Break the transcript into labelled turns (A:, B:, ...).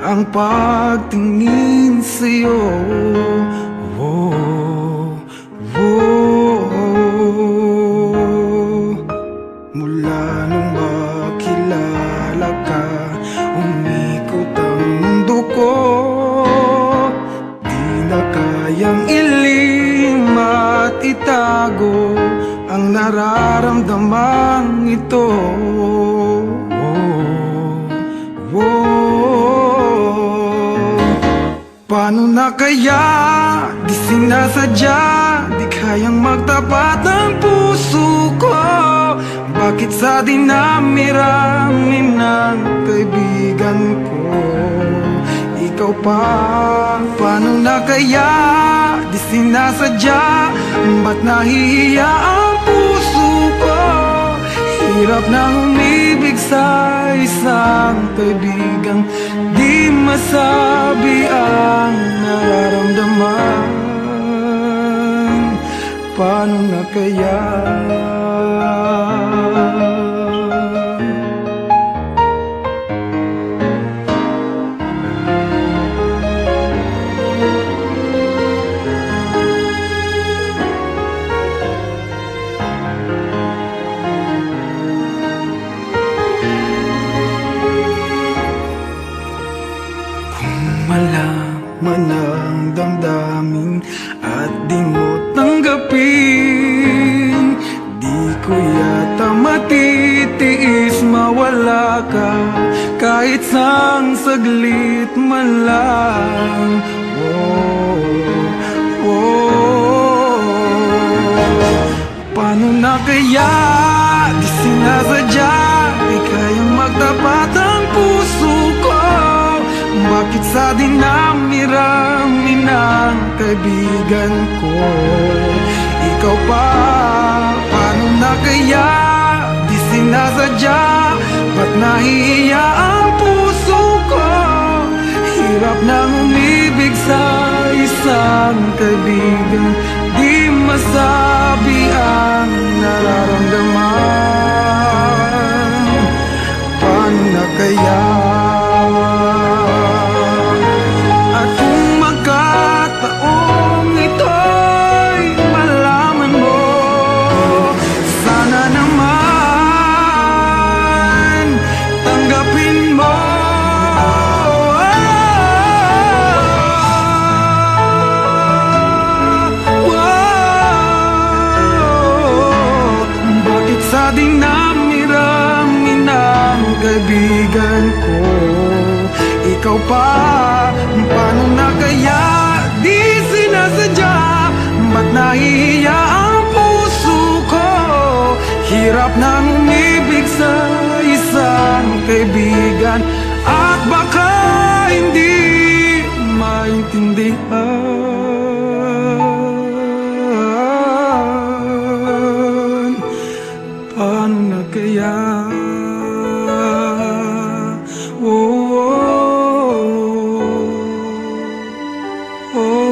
A: ang pagtingin sa'yo. Oh, oh. Mula nung makilala ka, umikot ang mundo ko. Di na kayang ilim at itago ang nararamdamang ito. Paano na kaya? Di sinasadya, di kayang magtapat ang puso ko. Bakit sa dinami-rami ng kaibigan ko ikaw pa? Paano na kaya? Di sinasadya, ba't nahihiya ang puso ko? Hirap na umibig sa isang kaibigang di masabi ang nararamdaman. Paano na kaya? Malaman ang damdamin at di mo tanggapin, di ko yata matitiis mawala ka kahit sang saglit man lang. Oh, oh. Paano na kaya? Di sinasadya, di kayang magtapat ang puso ko. Bakit sa dinami-rami ng kaibigan ko ikaw pa? Paano na kaya? Di sinasadya, ba't nahihiya ang puso ko? Hirap nang umibig sa isang kaibigan di masabi ang nararamdaman. Paano na kaya? Sa dinami-rami ng kaibigan ko ikaw pa? Paano na kaya? Di sinasadya, ba't nahihiya ang puso ko? Hirap nang umibig sa isang kaibigan at baka hindi maintindihan. Paano na kaya? Oh, oh, oh.